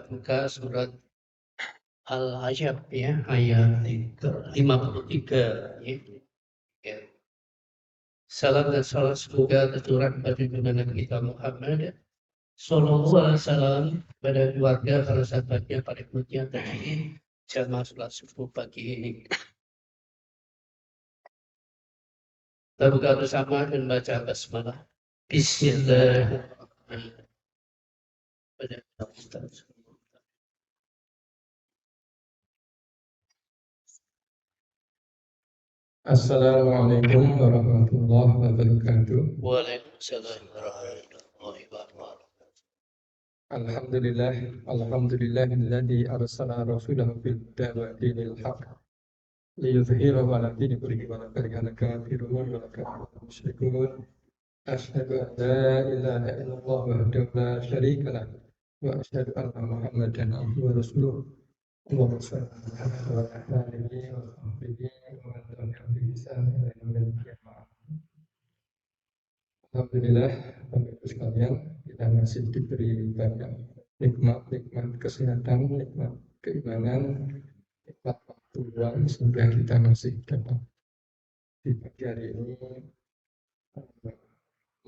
buka surat Al-Ahzab ya, ayat 53 ya. Salam dan salam semoga tercurah kepada junjungan kita Muhammad Sallallahu Alaihi Wasallam, pada keluarga, para sahabatnya, para pengikutnya, tabi'in, jamaah sholat subuh pagi ini. Kita buka bersama dan baca basmalah. Bismillahirrahmanirrahim. Assalamualaikum warahmatullahi wabarakatuh. Waalaikumsalam warahmatullahi wabarakatuh. Alhamdulillahilladzi arsala rasulahu bil huda wa dinil haqq liyudhhirahu 'ala dini kullihi wa law karihal kafirun wa law karihal musyrikun. Asyhadu an la ilaha illallah wahdahu la syarika lah wa asyhadu anna Muhammadan abduhu wa rasuluh. Allahumma shalli ala alihi wa sahbihi wa man tabi'ahum bi ihsan ila yaumil qiyamah. Alhamdulillah, Bapak Ibu sekalian, kita masih diberi banyak nikmat-nikmat kesehatan, nikmat keimanan, nikmat waktu luang, sehingga kita masih dapat di pagi hari ini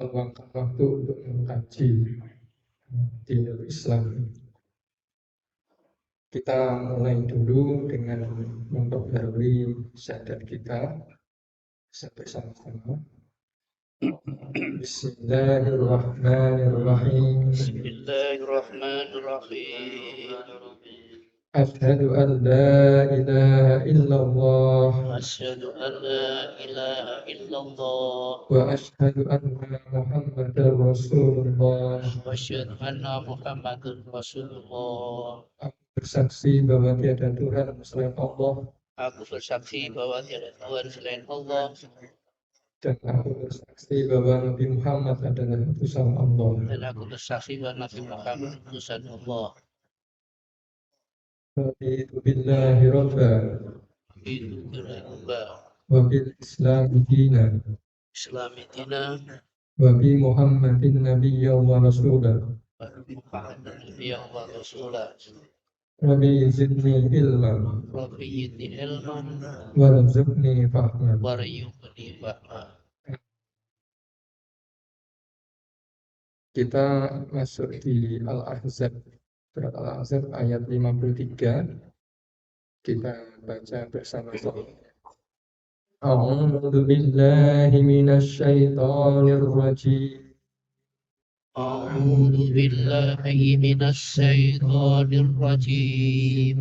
meluangkan waktu untuk mengkaji dinul Islam. Kita mulai dulu dengan memperbarui syahadat kita bersama-sama. Bismillahirrahmanirrahim. Bismillahirrahmanirrahim. Asyhadu an la ilaha illallah. Asyhadu an la ilaha illallah. Wa asyhadu anna Muhammadar Rasulullah. Wa asyhadu anna Muhammadar Rasulullah. Aku bersaksi bahwa tiada Tuhan selain Allah. Aku bersaksi bahwa tiada Tuhan selain Allah. Dan aku bersaksi bahwa Nabi Muhammad adalah utusan Allah. Dan aku bersaksi bahwa Nabi Muhammad utusan Allah. Raditu billahi rabba Itu berubah. wa bil Islam dinan Islami dina wa bi Muhammadin nabiyyan wa rasulah wa Muhammad nabiyyan wa rasulah. Rabbi zidni ilman Rabbi yidni ilman warzuqni fahman. warzuqni fahman. Kita masuk di Al-Ahzab, surat Al-Ahzab ayat 53. Kita baca bersama-sama. A'udzu billahi minasy syaithanir rajim. A'udzu billahi minasy syaithanir rajim.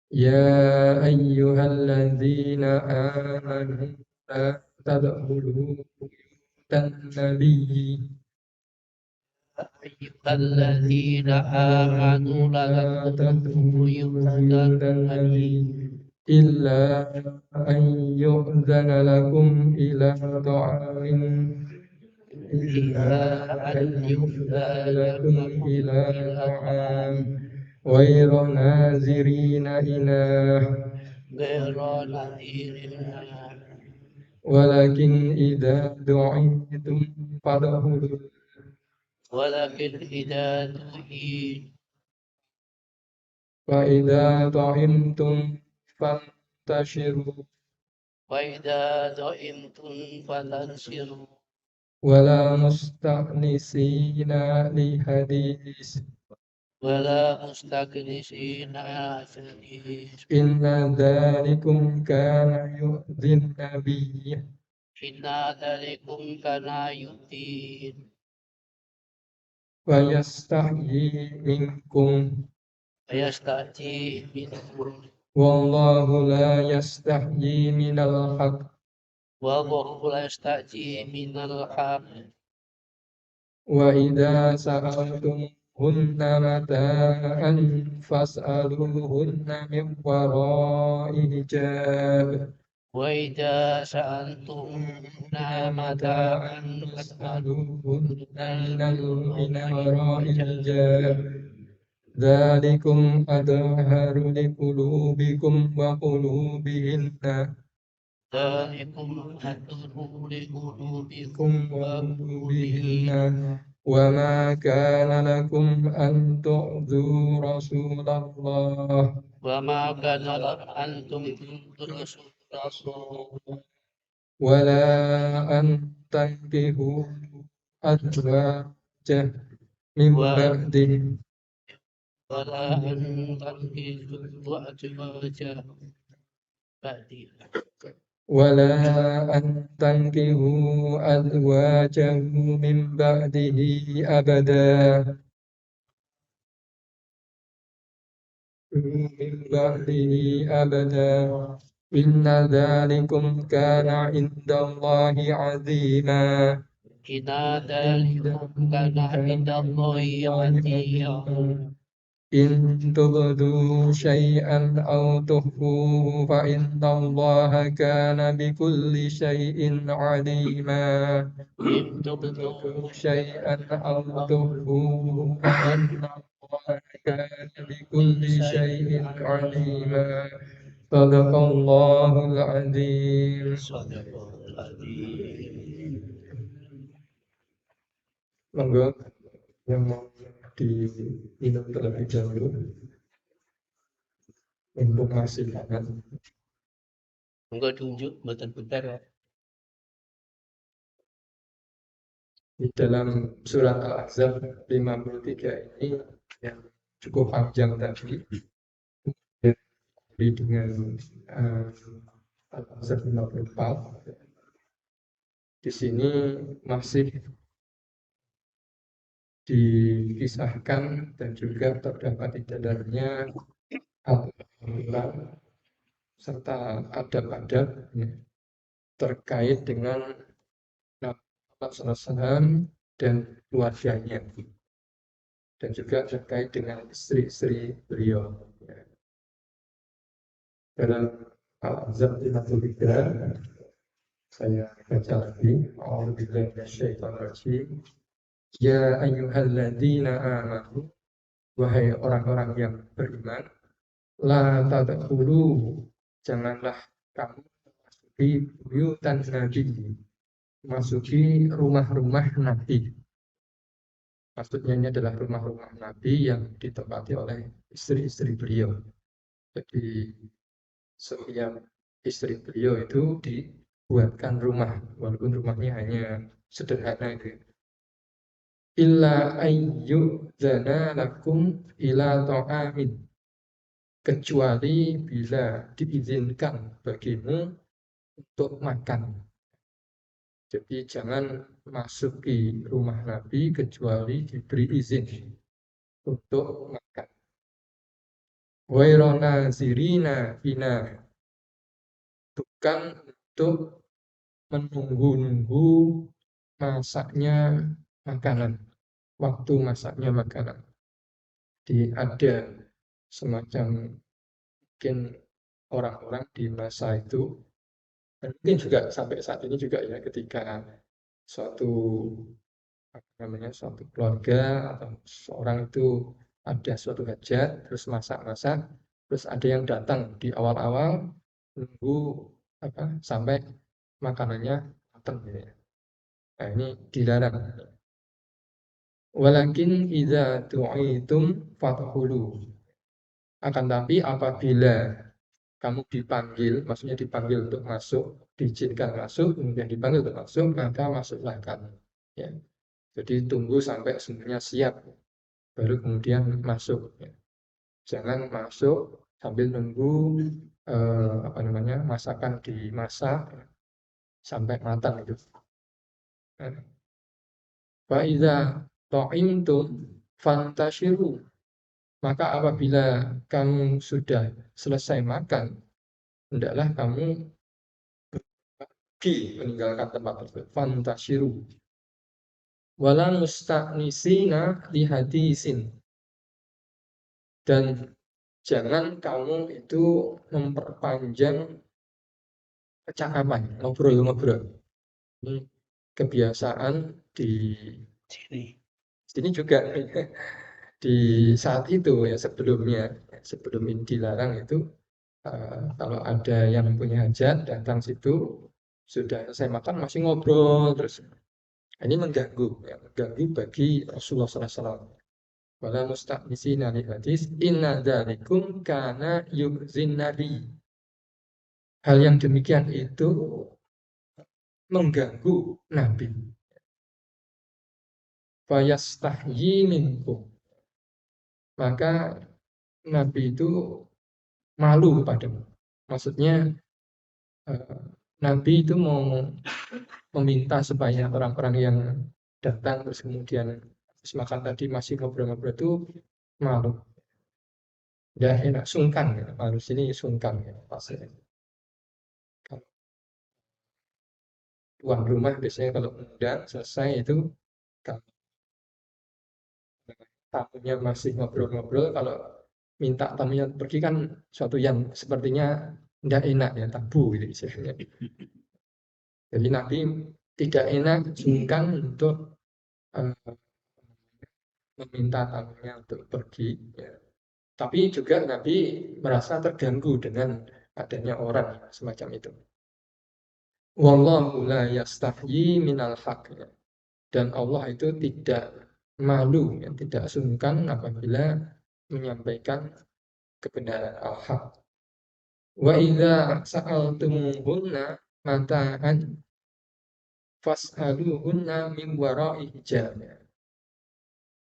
Ya ayyuhalladzina amanu la tadkhulu buyutan nabiyyi Ayyuhalladzina amanu la tadkhulu buyutan nabiyyi illa an yu'dzana lakum ila ta'amin ghayra nazirina inah walakin idza du'itum fadkhulu wa idza ta'imtum fantashiru wala musta'nisina li hadis inna dhalikum kana yu'dhin nabiyya wa yastahyi minkum wallahu la yastahyi minal haqq wa idza sa'altumuhunna mata'an fas'aluhunna min wara'i hijab وإذا سألتم متاعا فاسألوهن من وراء الحجاب ذلكم أطهر لقلوبكم وقلوبهن ذلكم أطهر لقلوبكم وقلوبهن وما كان لكم أن تؤذوا رسول الله وما كان أنتم رسول ولا أن تنكحوا أزواجه من بعده ولا أن تنكحوا أزواجه بعدي ولا أن تنكحوا أزواجه من بعده أبدا إن ذلكم كان عند الله عظيما إن ذلكم كان عند الله عظيما إن تبدوا شيئا أو تخفوه فإن الله كان بكل شيء عليما إن تبدوا شيئا أو تخفوه فإن الله كان بكل شيء عليما صدق الله العظيم. صدق العظيم. Monggo yang mau diminum terlebih dahulu untuk ngasih hangat. Monggo tunjuk mboten bentar ya. Di dalam surat Al-Ahzab 53 ini yang cukup panjang tadi dengan Al-Ahzab 54 di sini masih dikisahkan dan juga terdapat di dalamnya aturan serta adab-adab terkait dengan Nabi SAW dan keluarganya dan juga terkait dengan istri-istri beliau. Dalam Al-Ahzab 53 saya baca lagi. A'udzubillahi minasyaitonirrajim. Ya ayyuhalladzina amanu, wahai orang-orang yang beriman, la tadkhulu, janganlah kamu memasuki buyutan Nabi, memasuki rumah-rumah Nabi. Maksudnya ini adalah rumah-rumah Nabi yang ditempati oleh istri-istri beliau. Jadi setiap istri beliau itu dibuatkan rumah, walaupun rumahnya hanya sederhana itu. Illa ayyudzana lakum ila ta'amin, kecuali bila diizinkan bagimu untuk makan. Jadi jangan masuki rumah Nabi kecuali diberi izin untuk makan. Wairona zirina ina, bukan untuk menunggu-nunggu masaknya makanan, waktu masaknya makanan. Jadi ada semacam mungkin orang-orang di masa itu, dan mungkin juga sampai saat ini juga ya, ketika suatu suatu keluarga atau seorang itu ada suatu hajat, terus masak-masak, terus ada yang datang di awal-awal nunggu sampai makanannya matang gitu ya. Nah, ini dilarang. Walakin idza tu'itum fadkhulu. Akan tapi apabila kamu dipanggil, maksudnya dipanggil untuk masuk, diizinkan masuk, kemudian dipanggil untuk masuk, maka masuklah kamu. Ya. Jadi tunggu sampai semuanya siap, baru kemudian masuk. Ya. Jangan masuk sambil nunggu masakan dimasak sampai matang itu. Fa idza ta'imtum fantashiru, maka apabila kamu sudah selesai makan, hendaklah kamu pergi meninggalkan tempat tersebut. Fantashiru wala musta'nisina li hadisin, dan jangan kamu itu memperpanjang percakapan, ngobrol-ngobrol. Ini kebiasaan di sini juga di saat itu ya, sebelum ini dilarang itu, kalau ada yang punya hajat datang situ sudah selesai makan masih ngobrol terus, Ini mengganggu, ya, mengganggu bagi Rasulullah SAW. Wala musta'nisina li hadis inna dzalikum kana yu'zin nabi. Hal yang demikian itu mengganggu Nabi. Fayastahyi minkum. Maka Nabi itu malu padamu. Maksudnya Nabi itu mau meminta supaya orang-orang yang datang terus kemudian habis makan tadi masih ngobrol-ngobrol itu malu. Ya enak, sungkan ya. Malu sini sungkan ya. Pasti. Kalau tuan rumah biasanya kalau undang selesai itu kalau tamunya masih ngobrol-ngobrol, kalau minta tamunya pergi kan suatu yang sepertinya tidak enak ya, tabu gitu istilahnya. Jadi Nabi tidak enak, sungkan untuk eh, meminta tamunya untuk pergi. Ya. Tapi juga Nabi merasa terganggu dengan adanya orang semacam itu. Wallahu la yastahyi minal haq. Ya. Dan Allah itu tidak malu, ya, tidak sungkan apabila menyampaikan kebenaran al-haq. Wa idza sa'altumuhunna mata'an fas'aluhunna min wara'i hijab.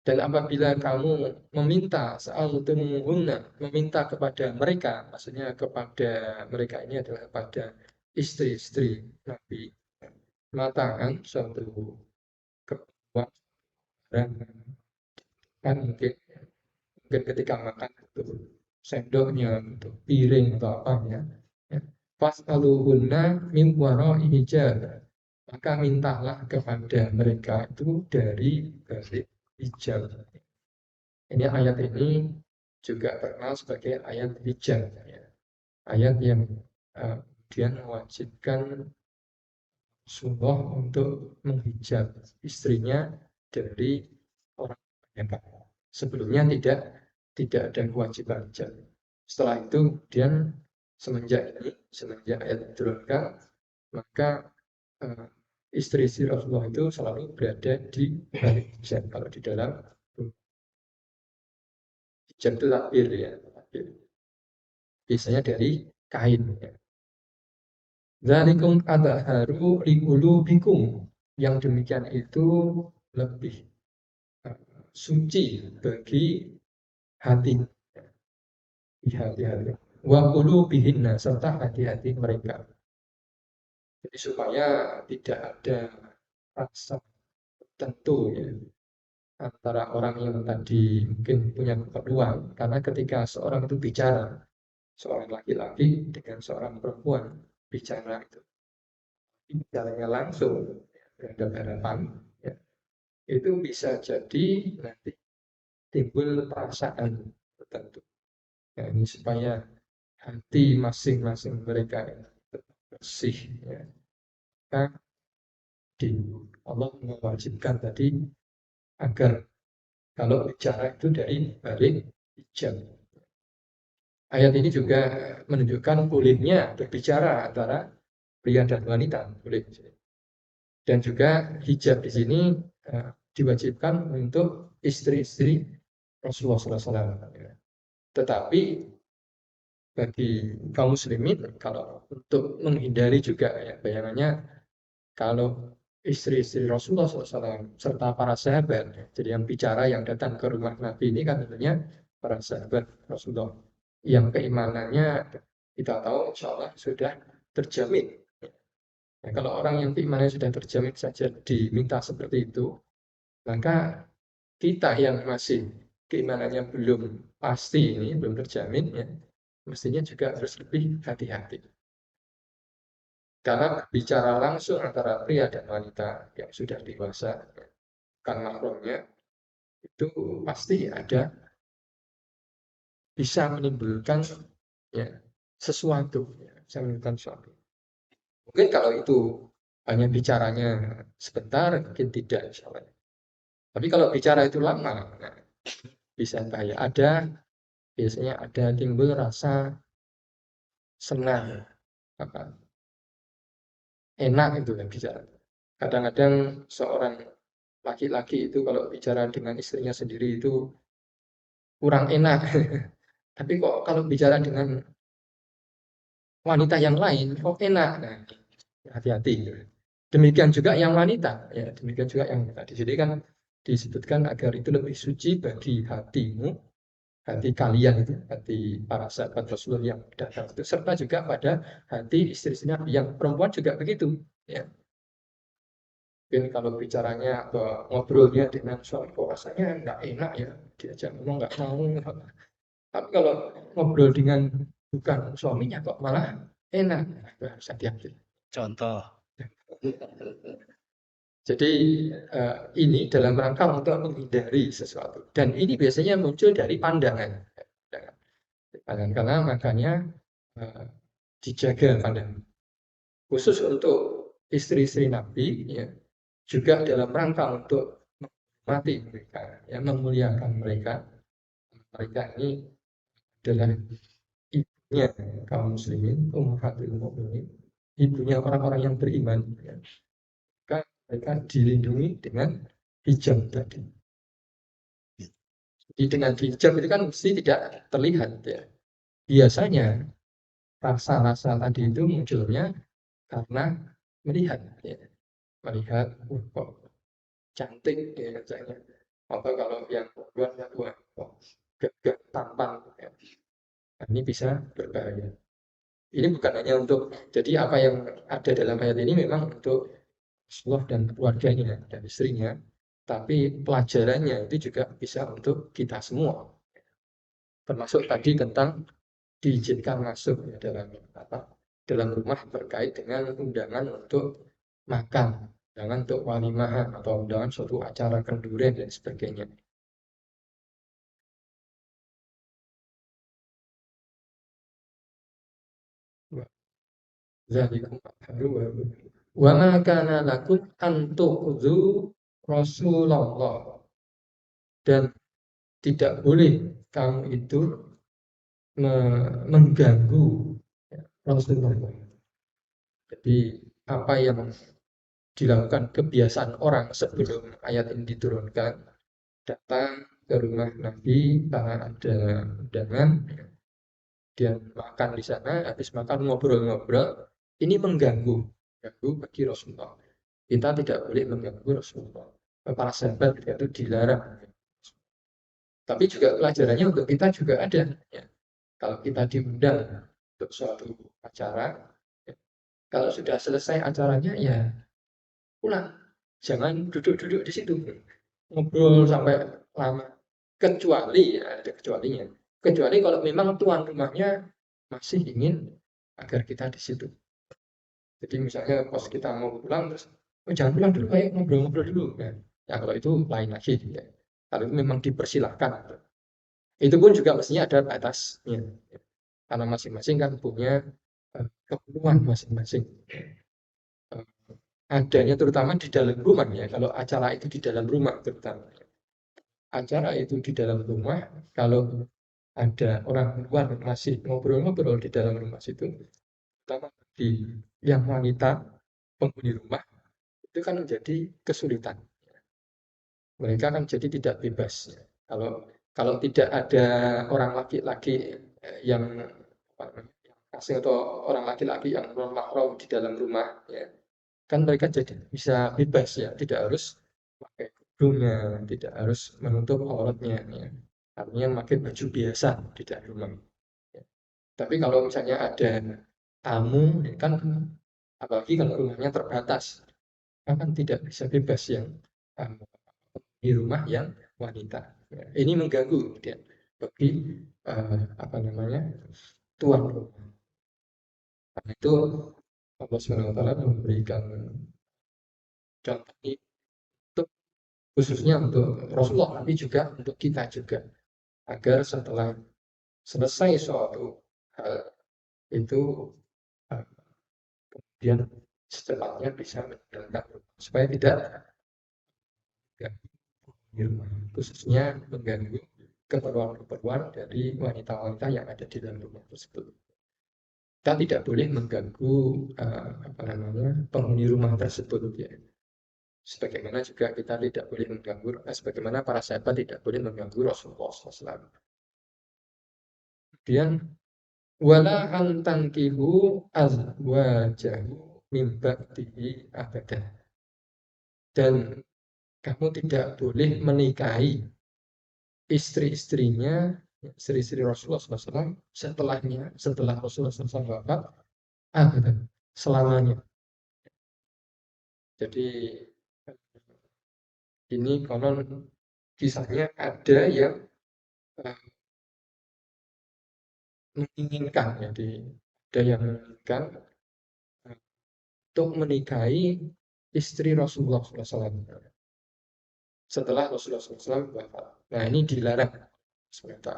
Dan apabila kamu meminta sa'altumuhunna, meminta kepada mereka, maksudnya kepada mereka ini adalah kepada istri-istri Nabi, mata'an suatu kebutuhan kan mungkin ketika makan itu sendoknya, untuk piring atau apa ya. Fas'aluhunna min wara'i hijab. Maka mintalah kepada mereka itu dari balik hijab. Ini ayat ini juga terkenal sebagai ayat hijab. Ya. Ayat yang kemudian mewajibkan Rasulullah untuk menghijab istrinya dari orang yang sebelumnya tidak ada kewajiban hijab. Setelah itu kemudian semenjak ayat diturunkan, maka istri-istri Rasulullah itu selalu berada di balik hijab. Kalau di dalam hijab itu takbir ya, takbir. Biasanya dari kain. Ya. Dzalikum adharu liqulubikum. Yang demikian itu lebih suci bagi hati, hati-hati. Wa qulubihinna, serta hati-hati mereka. Jadi supaya tidak ada rasa tertentu ya antara orang yang tadi mungkin punya keperluan, karena ketika seorang itu bicara, seorang laki-laki dengan seorang perempuan bicara itu bicaranya langsung berhadapan-hadapan ya, itu bisa jadi nanti timbul perasaan tertentu ya, ini supaya hati masing-masing mereka tetap bersih ya. Maka di Allah mewajibkan tadi agar kalau bicara itu dari balik hijab. Ayat ini juga menunjukkan bolehnya berbicara antara pria dan wanita, boleh. Dan juga hijab di sini diwajibkan untuk istri-istri Rasulullah SAW. Tetapi bagi kaum muslimin, kalau untuk menghindari juga ya, bayangannya kalau istri-istri Rasulullah SAW serta para sahabat, jadi yang bicara yang datang ke rumah Nabi ini kan tentunya para sahabat Rasulullah yang keimanannya kita tahu insya Allah sudah terjamin. Ya, kalau orang yang keimanannya sudah terjamin saja diminta seperti itu, maka kita yang masih keimanannya belum pasti ini, belum terjamin, ya, mestinya juga harus lebih hati-hati. Karena bicara langsung antara pria dan wanita yang sudah dewasa, kan mahramnya, itu pasti ada bisa menimbulkan ya, sesuatu, ya, bisa menimbulkan sesuatu. Mungkin kalau itu hanya bicaranya sebentar, mungkin tidak, misalnya. Tapi kalau bicara itu lama, nah, bisa bahaya. Biasanya ada timbul rasa senang, apa, enak itu yang bicara. Kadang-kadang seorang laki-laki itu kalau bicara dengan istrinya sendiri itu kurang enak. Tapi kok kalau bicara dengan wanita yang lain kok enak. Nah, hati-hati. Demikian juga yang wanita, ya, demikian juga yang wanita. Di sini kan disebutkan agar itu lebih suci bagi hatimu, hati kalian itu, hati para sahabat Rasulullah yang datang itu, serta juga pada hati istri-istrinya yang perempuan juga begitu. Ya. Mungkin kalau bicaranya atau ngobrolnya dengan suami kok rasanya nggak enak ya, diajak ngomong nggak mau. Tapi kalau ngobrol dengan bukan suaminya kok malah enak, nah, harus hati-hati. Contoh. Jadi ini dalam rangka untuk menghindari sesuatu. Dan ini biasanya muncul dari pandangan. Pandangan karena makanya eh, dijaga pandangan. Khusus untuk istri-istri Nabi, ya, juga dalam rangka untuk menghormati mereka, ya, memuliakan mereka. Mereka ini adalah ibunya kaum muslimin, ummahatul mukminin, ibunya orang-orang yang beriman. Ya. Maka mereka dilindungi dengan hijab tadi. Jadi dengan hijab itu kan mesti tidak terlihat ya. Biasanya rasa-rasa tadi itu munculnya karena melihat ya. Melihat kok cantik ya katanya. Atau kalau yang perempuan ya wah kok gagah tampan ya. Nah, ini bisa berbahaya. Ini bukan hanya untuk jadi apa yang ada dalam ayat ini memang untuk Rasulullah dan keluarganya dan istrinya, tapi pelajarannya itu juga bisa untuk kita semua. Termasuk tadi tentang diizinkan masuk ya, dalam rumah terkait dengan undangan untuk makan, undangan untuk walimah atau undangan suatu acara kenduren dan sebagainya. Zalikum atharu wa ma kana lakum an tu'dzu Rasulullah, dan tidak boleh kamu itu mengganggu Rasulullah. Jadi apa yang dilakukan kebiasaan orang sebelum ayat ini diturunkan, datang ke rumah Nabi karena ada undangan, dia makan di sana, habis makan ngobrol-ngobrol, ini mengganggu bagi Rasulullah. Kita tidak boleh mengganggu Rasulullah. Para sahabat itu dilarang. Tapi juga pelajarannya untuk kita juga ada. Ya. Kalau kita diundang untuk suatu acara, ya, kalau sudah selesai acaranya ya pulang. Jangan duduk-duduk di situ. Ngobrol sampai lama. Kecuali, ya, ada kecualinya. Kecuali kalau memang tuan rumahnya masih ingin agar kita di situ. Jadi misalnya pas kita mau pulang terus, oh, jangan pulang dulu, ayo ngobrol-ngobrol dulu. Ya, ya kalau itu lain lagi. Ya. Kalau itu memang dipersilahkan. Itu pun juga mestinya ada batasnya. Karena masing-masing kan punya keperluan masing-masing. Adanya terutama di dalam rumah ya. Kalau acara itu di dalam rumah terutama. Acara itu di dalam rumah, kalau ada orang luar masih ngobrol-ngobrol di dalam rumah situ, terutama di yang wanita penghuni rumah, itu kan menjadi kesulitan. Mereka kan jadi tidak bebas. Kalau kalau tidak ada orang laki-laki yang asing atau orang laki-laki yang non mahram di dalam rumah, ya, kan mereka jadi bisa bebas ya, tidak harus pakai kerudungnya, tidak harus menutup auratnya, ya. Artinya pakai baju biasa di dalam rumah. Ya. Tapi kalau misalnya ada tamu, ya kan apalagi kalau rumahnya terbatas, kan tidak bisa bebas yang um, di rumah yang wanita. Ya, ini mengganggu kemudian bagi apa namanya tuan rumah. Karena itu Allah SWT memberikan contoh ini untuk khususnya untuk Rasulullah, tapi juga untuk kita juga agar setelah selesai suatu hal itu kemudian secepatnya bisa menjalankan supaya tidak di rumah, khususnya mengganggu keperluan-keperluan dari wanita-wanita yang ada di dalam rumah tersebut. Kita tidak boleh mengganggu apa namanya penghuni rumah tersebut ya. Sebagaimana juga kita tidak boleh mengganggu, sebagaimana para sahabat tidak boleh mengganggu Rasulullah SAW. Kemudian wala antangkihu azwajahu min ba'dihi abadah. Dan kamu tidak boleh menikahi istri-istrinya, istri-istri Rasulullah SAW setelah Rasulullah SAW wafat, abadan, selamanya. Jadi ini konon kisahnya ada yang menginginkan, jadi ada yang menginginkan untuk menikahi istri Rasulullah SAW setelah Rasulullah SAW wafat. Nah ini dilarang SWT.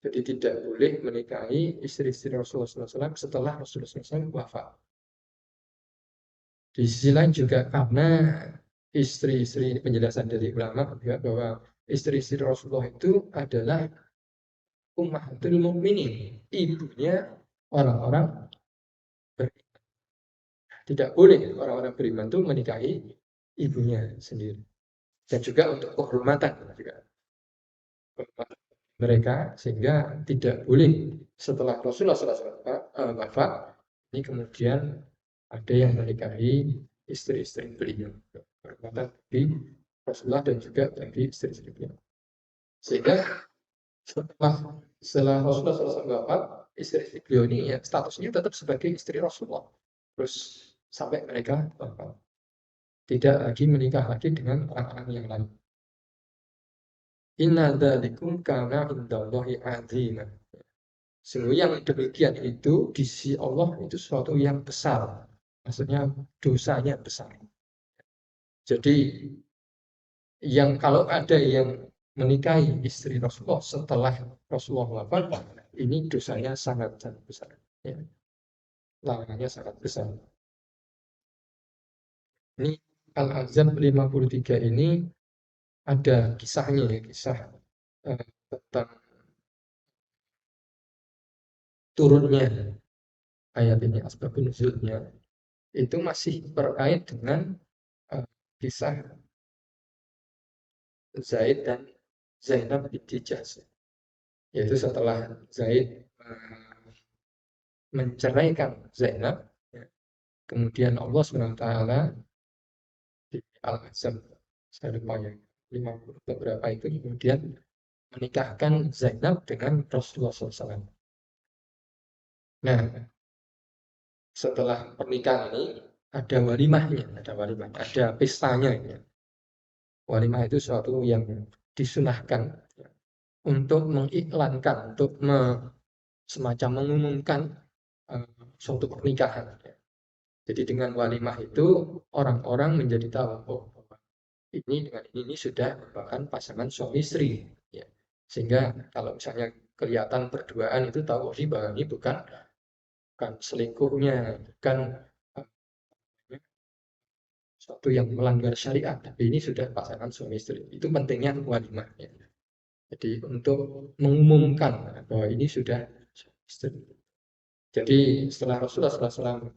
Jadi tidak boleh menikahi istri-istri Rasulullah SAW setelah Rasulullah SAW wafat. Di sisi lain juga karena istri-istri, penjelasan dari ulama juga bahwa istri-istri Rasulullah itu adalah ummahatul mukminin, ibunya orang-orang beriman. Tidak boleh orang-orang beriman itu menikahi ibunya sendiri. Dan juga untuk kehormatan juga. Mereka sehingga tidak boleh setelah Rasulullah SAW wafat ini kemudian ada yang menikahi istri-istri beliau, kehormatan bagi Rasulullah dan juga bagi istri-istri beliau. Sehingga setelah Rasulullah SAW wafat, istri-istri beliau ini ya statusnya tetap sebagai istri Rasulullah. Terus sampai mereka wafat, tidak lagi menikah lagi dengan orang-orang yang lain. Inna dzalikum kana indallahi azima. Sungguh yang demikian itu di sisi Allah itu sesuatu yang besar. Maksudnya dosanya besar. Jadi yang kalau ada yang menikahi istri Rasulullah setelah Rasulullah wafat, ini dosanya sangat besar. Ya. Larangannya sangat besar. Ini Al-Ahzab 53 ini ada kisahnya ya, kisah tentang turunnya ayat ini, asbabun nuzulnya itu masih terkait dengan kisah Zaid dan Zainab binti Jahsh. Yaitu setelah Zaid menceraikan Zainab, ya, kemudian Allah SWT di Al-Ahzab, saya lupa ya, 50 beberapa itu kemudian menikahkan Zainab dengan Rasulullah SAW. Nah, setelah pernikahan ini ada walimahnya, ada pestanya. Ya. Walimah itu sesuatu yang disunahkan ya, untuk mengiklankan, untuk semacam mengumumkan suatu pernikahan. Ya. Jadi dengan walimah itu orang-orang menjadi tahu, oh ini dengan ini sudah merupakan pasangan suami istri. Ya. Sehingga kalau misalnya kelihatan berduaan itu tahu bahwa ini bukan selingkuhnya, bukan suatu yang melanggar syariat, tapi ini sudah pasangan suami istri. Itu pentingnya walimah. Ya. Jadi untuk mengumumkan bahwa ini sudah suami istri. Jadi setelah Rasulullah SAW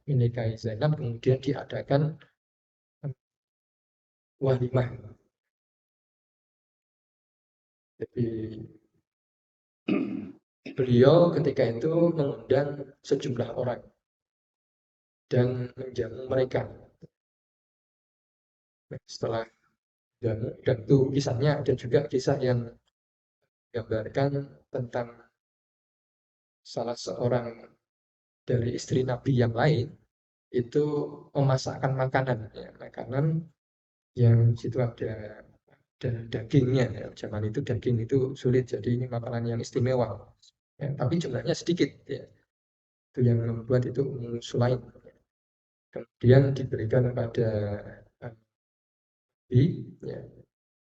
menikahi Zainab, kemudian diadakan walimah. Jadi beliau ketika itu mengundang sejumlah orang dan menjamu mereka. Setelah jamu, dan itu kisahnya ada juga kisah yang menggambarkan tentang salah seorang dari istri Nabi yang lain itu memasakkan makanan, ya, makanan yang situ ada dagingnya. Ya. Zaman itu daging itu sulit, jadi ini makanan yang istimewa. Ya, tapi jumlahnya sedikit. Ya. Itu yang membuat itu Sulaim. Kemudian diberikan pada Nabi, ya.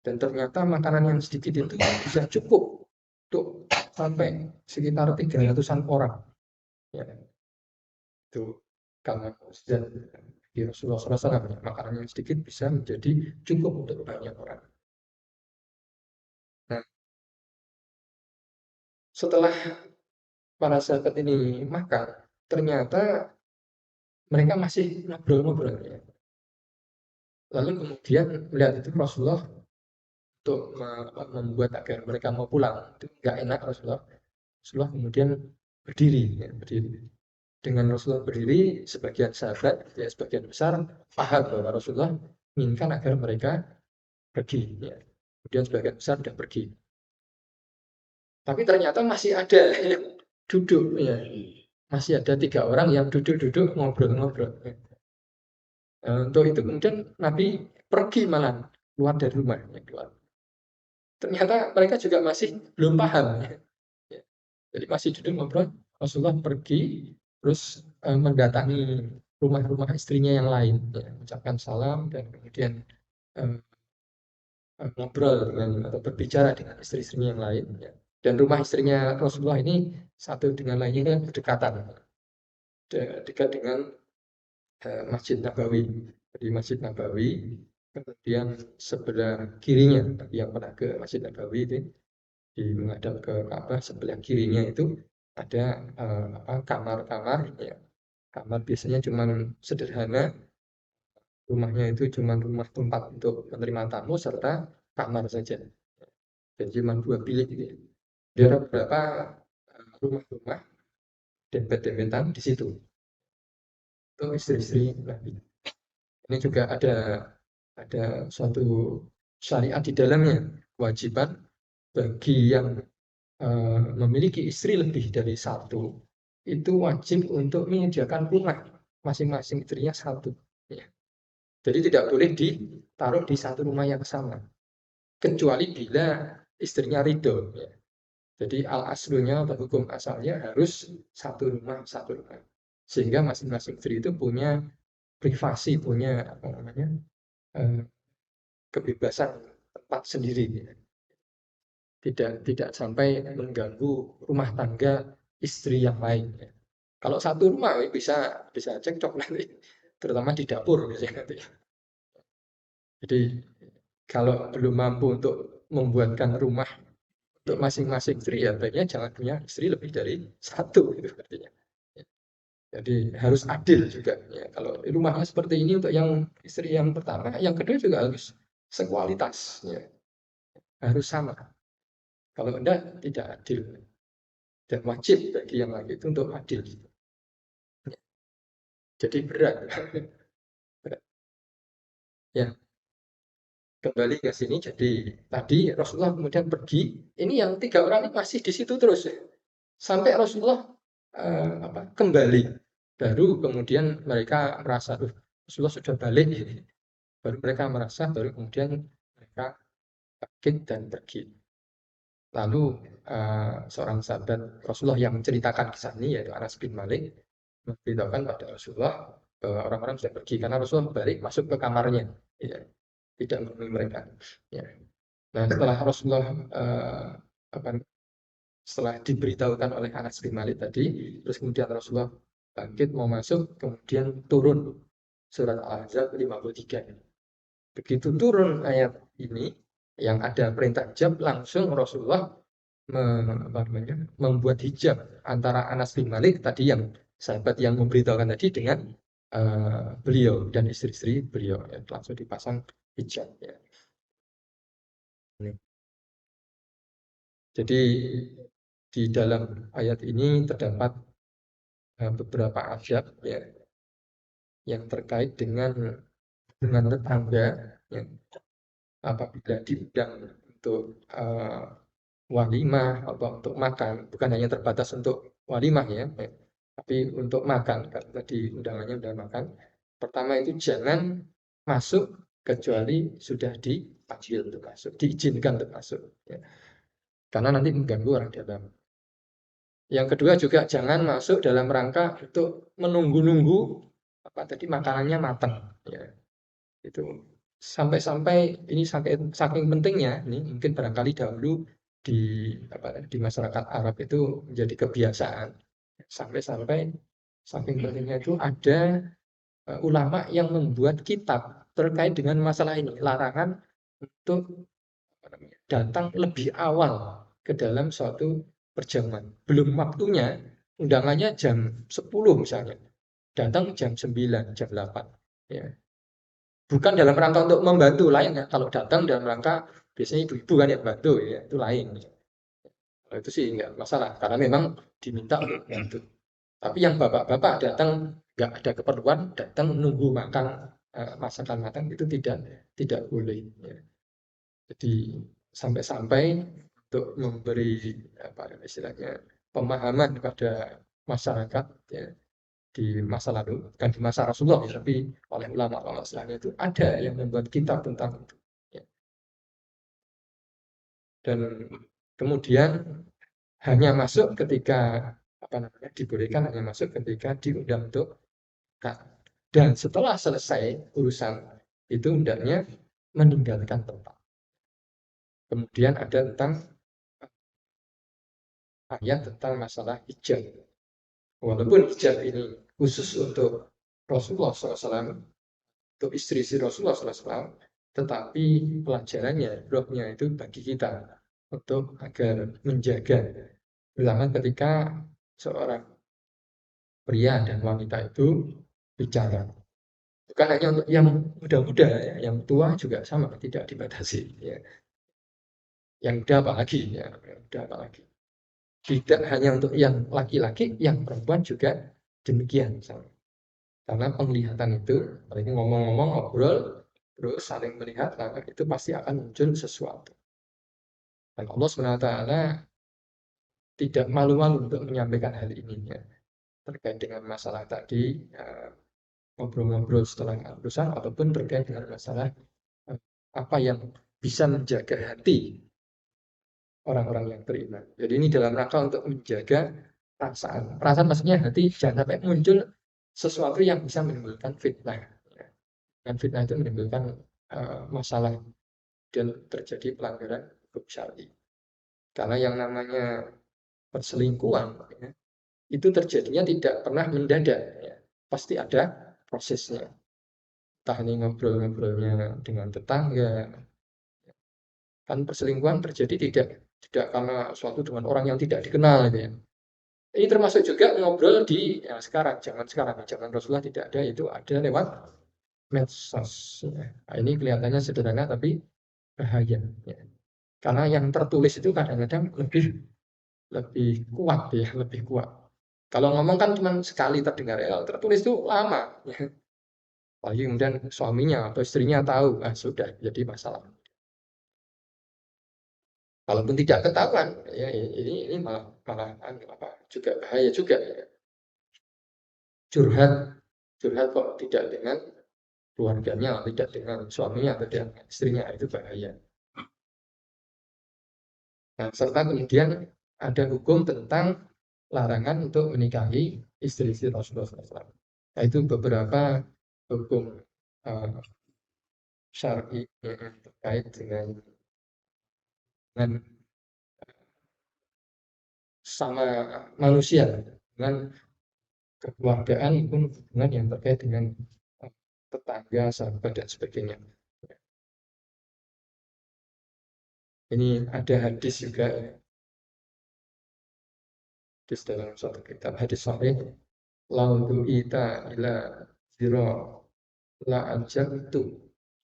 Dan ternyata makanan yang sedikit itu bisa cukup untuk sampai sekitar 300-an orang. Ya. Itu karena dan di Rasulullah SAW ya, makanan yang sedikit bisa menjadi cukup untuk banyak orang. Nah, setelah para sahabat ini makan, ternyata mereka masih ngobrol-ngobrol ya. Lalu kemudian melihat itu Rasulullah untuk membuat agar mereka mau pulang itu nggak enak Rasulullah kemudian berdiri ya, berdiri. Dengan Rasulullah berdiri, sebagian sahabat ya sebagian besar paham bahwa Rasulullah menginginkan agar mereka pergi ya. Kemudian sebagian besar sudah pergi. Tapi ternyata masih ada yang duduk ya. Masih ada 3 orang yang duduk-duduk ngobrol-ngobrol. Untuk itu kemudian Nabi pergi malah keluar dari rumah ya, keluar. Ternyata mereka juga masih belum paham ya. Ya. Jadi masih duduk ngobrol, Rasulullah pergi terus mendatangi rumah-rumah istrinya yang lain ya, mengucapkan salam dan kemudian ngobrol dengan atau berbicara dengan istri-istrinya yang lain ya. Dan rumah istrinya Rasulullah ini satu dengan lainnya kan berdekatan dekat dengan Masjid Nabawi. Di Masjid Nabawi kemudian sebelah kirinya bagi yang pernah ke Masjid Nabawi itu di menghadap ke Ka'bah sebelah kirinya itu ada kamar-kamar ya. Kamar biasanya cuma sederhana, rumahnya itu cuma rumah tempat untuk menerima tamu serta kamar saja. Dan cuma 2 bilik gitu ya. Ada beberapa rumah-rumah dempet-dempetan di situ. Itu istri-istri Nabi. Ini juga ada suatu syariat di dalamnya, kewajiban bagi yang memiliki istri lebih dari satu itu wajib untuk menyediakan rumah masing-masing istrinya satu ya. Jadi tidak boleh ditaruh di satu rumah yang sama kecuali bila istrinya ridho ya. Jadi al aslunya atau hukum asalnya harus satu rumah sehingga masing-masing istri itu punya privasi, punya apa namanya eh, kebebasan tempat sendiri ya. Tidak sampai mengganggu rumah tangga istri yang lain ya. Kalau satu rumah bisa cekcok nanti, terutama di dapur misalnya nanti. Jadi kalau belum mampu untuk membuatkan rumah untuk masing-masing istri ya baiknya jangan punya istri lebih dari satu gitu artinya. Jadi harus adil juga ya. Kalau rumahnya seperti ini untuk yang istri yang pertama, yang kedua juga harus sekualitas ya. Harus sama. Kalau enggak tidak adil dan wajib bagi yang laki itu untuk adil. Jadi berat. Ya, kembali ke sini. Jadi tadi Rasulullah kemudian pergi. Ini yang 3 orang ini masih di situ terus ya. Sampai Rasulullah kembali. Baru kemudian mereka merasa, Rasulullah sudah balik. Baru mereka merasa, baru kemudian mereka bangkit dan pergi. Lalu seorang sahabat Rasulullah yang menceritakan kisah ini yaitu Anas bin Malik memberitahukan pada Rasulullah bahwa orang-orang sudah pergi karena Rasulullah balik masuk ke kamarnya, ya, tidak menemui mereka. Ya. Nah setelah Rasulullah setelah diberitahukan oleh Anas bin Malik tadi, terus kemudian Rasulullah bangkit mau masuk, kemudian turun surat Al-Ahzab 53. Begitu turun ayat ini yang ada perintah hijab, langsung Rasulullah membuat hijab antara Anas bin Malik tadi yang sahabat yang memberitahukan tadi dengan beliau dan istri-istri beliau ya, langsung dipasang hijab ya. Jadi di dalam ayat ini terdapat beberapa adab ya yang terkait dengan tetangga yang apabila diundang untuk walimah atau untuk makan, bukan hanya terbatas untuk walimah ya, tapi untuk makan, karena tadi undangannya udah makan. Pertama itu jangan masuk kecuali sudah dipanggil untuk masuk, diizinkan untuk masuk. Ya. Karena nanti mengganggu orang dalam. Yang kedua juga jangan masuk dalam rangka untuk menunggu-nunggu apa tadi makanannya matang. Ya. Itu sampai-sampai ini saking pentingnya, ini mungkin barangkali dahulu di masyarakat Arab itu menjadi kebiasaan sampai-sampai saking pentingnya itu ada ulama yang membuat kitab terkait dengan masalah ini, larangan untuk datang lebih awal ke dalam suatu perjamuan. Belum waktunya, undangannya jam 10 misalnya. datang jam 9, jam 8. Ya. Bukan dalam rangka untuk membantu lain ya. Kalau datang dalam rangka biasanya ibu-ibu kan yang bantu ya, itu lain. Kalau itu sih nggak masalah karena memang diminta untuk bantu. Tapi yang bapak-bapak datang nggak ada keperluan, datang nunggu makan masakan matang itu tidak boleh. Ya. Jadi sampai-sampai untuk memberi apa istilahnya pemahaman kepada masyarakat ya, di masa lalu, bukan di masa Rasulullah ya, tapi oleh ulama-ulama setelahnya itu ada yang membuat kitab tentang itu. Ya. Dan kemudian hanya masuk ketika apa namanya dibolehkan hanya masuk ketika diundang untuk makan. Dan setelah selesai urusan itu hendaknya meninggalkan tempat. Kemudian ada tentang ayat tentang masalah hijab. Walaupun hijab ini khusus untuk Rasulullah SAW, untuk istri-istri Rasulullah SAW, tetapi pelajarannya, rohnya itu bagi kita untuk agar menjaga, terutama ketika seorang pria dan wanita itu bicara. Bukan hanya untuk yang muda-muda, ya, yang tua juga sama, tidak dibatasi. Ya. Yang muda apalagi, ya, yang muda apalagi. Tidak hanya untuk yang laki-laki, yang perempuan juga demikian. Sama. Karena penglihatan itu, apalagi ngomong-ngomong, ngobrol, terus saling melihat, maka itu pasti akan muncul sesuatu. Dan Allah SWT tidak malu-malu untuk menyampaikan hal ini ya, terkait dengan masalah tadi, ngobrol-ngobrol setelah urusan, ataupun terkait dengan masalah apa yang bisa menjaga hati orang-orang yang beriman. Jadi ini dalam rangka untuk menjaga perasaan. Perasaan maksudnya hati jangan sampai muncul sesuatu yang bisa menimbulkan fitnah. Dan fitnah itu menimbulkan masalah dan terjadi pelanggaran hukum syar'i. Karena yang namanya perselingkuhan ya, itu terjadinya tidak pernah mendadak. Ya. Pasti ada prosesnya. Entah ini ngobrol-ngobrolnya dengan tetangga. Kan perselingkuhan terjadi tidak karena suatu dengan orang yang tidak dikenal gitu ya. Ini termasuk juga ngobrol di ya sekarang, zaman Rasulullah tidak ada, itu ada lewat medsos. Ya. Nah, ini kelihatannya sederhana tapi bahaya. Ya. Karena yang tertulis itu kadang-kadang lebih kuat ya, lebih kuat. Kalau ngomong kan cuma sekali terdengar, ya tertulis itu lama. Ya. Apalagi kemudian suaminya atau istrinya tahu, sudah jadi masalah. Kalaupun tidak ketahuan, ya ini malah apa juga bahaya juga. Ya. Curhat, curhat kok tidak dengan keluarganya, tidak dengan suaminya atau dengan istrinya, itu bahaya. Nah, serta kemudian ada hukum tentang larangan untuk menikahi istri-istri Rasulullah SAW. Nah, itu beberapa hukum syar'i yang terkait dengan sama manusia, dengan kekeluargaan pun hubungan yang terkait dengan tetangga, sahabat dan sebagainya. Ini ada hadis juga, hadis dalam suatu kitab, hadis sahih, laudu ita ila ziro la itu.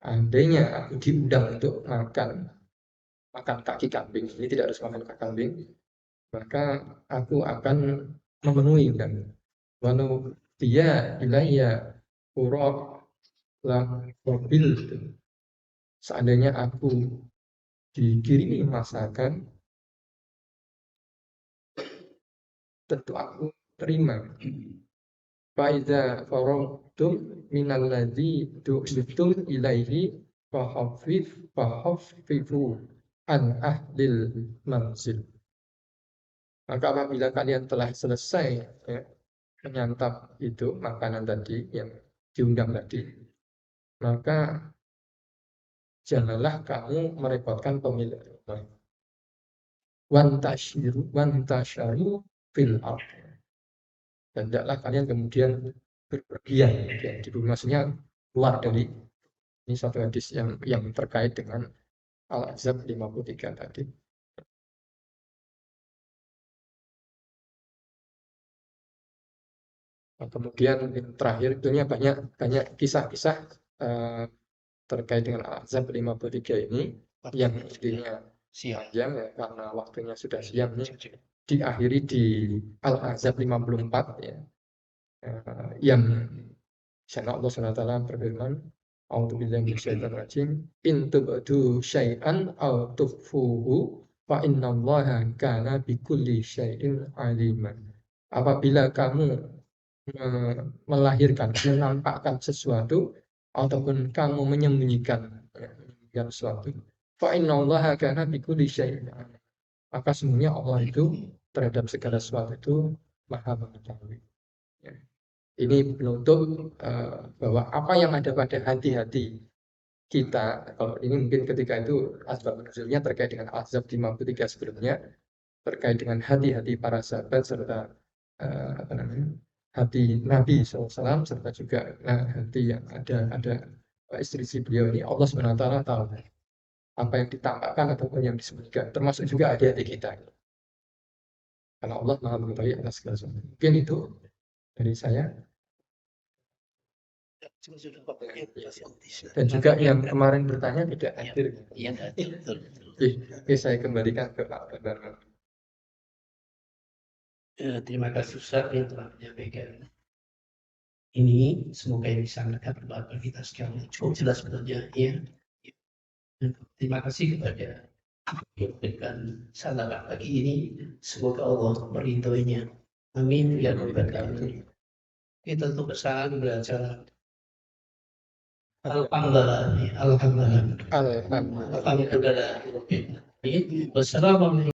Andainya aku diundang untuk makan kaki kambing, ini tidak harus makan kaki kambing, maka aku akan memenuhi dan walau dia ilayya urok lah mobil. Seandainya aku dikirimi masakan, tentu aku terima. Faiza faragtum minalladzi du'tum ilaihi fahaffifu an ahlil manzil. Maka apabila kalian telah selesai ya, menyantap itu makanan tadi yang diundang tadi, maka janganlah kamu merepotkan pemilik rumah. Wantasyaru fil ardh. Dan tidaklah kalian kemudian berpergian ya, di bumi, maksudnya keluar dari ini satu hadis yang terkait dengan Al-Ahzab 53 tadi. Kemudian yang terakhir tentunya banyak kisah-kisah terkait dengan Al-Ahzab 53 ini yang intinya panjang ya, karena waktunya sudah siang nih, diakhiri di Al-Ahzab 54 ya, yang sana Allah SWT berfirman, A'udzubillahi minasyaitonir rajim, in tubdu syai'an aw tukhfuhu fa innallaha kana bikulli syai'in aliman. Apabila kamu melahirkan, menampakkan sesuatu ataupun kamu menyembunyikan sesuatu, fa innallaha kana bikulli syai'in alim. Maka sesungguhnya Allah itu terhadap segala sesuatu itu maha mengetahui. Ya. Ini menuntut bahwa apa yang ada pada hati-hati kita, kalau ini mungkin ketika itu asbab nuzulnya terkait dengan Al-Ahzab 53 sebelumnya, terkait dengan hati-hati para sahabat serta hati Nabi SAW serta juga hati yang ada istri beliau ini, Allah SWT tahu apa yang ditampakkan ataupun yang disembunyikan, termasuk juga hati-hati kita. Karena Allah Maha mengetahui atas segala sesuatu. Mungkin itu dari saya. Dan juga yang kemarin bertanya tidak hadir. Iya, betul. Oke, saya kembalikan ke Pak Bandar. Terima kasih Ustaz yang telah menyampaikan ini. Semoga yang disampaikan bermanfaat kita sekalian. Cukup jelas sebenarnya ya. Terima kasih kepada yang memberikan salam pagi ini. Semoga Allah meridhoinya. Amin ya rabbal alamin. Kita untuk kesalahan belajar. Alhamdulillah. Wassalamualaikum.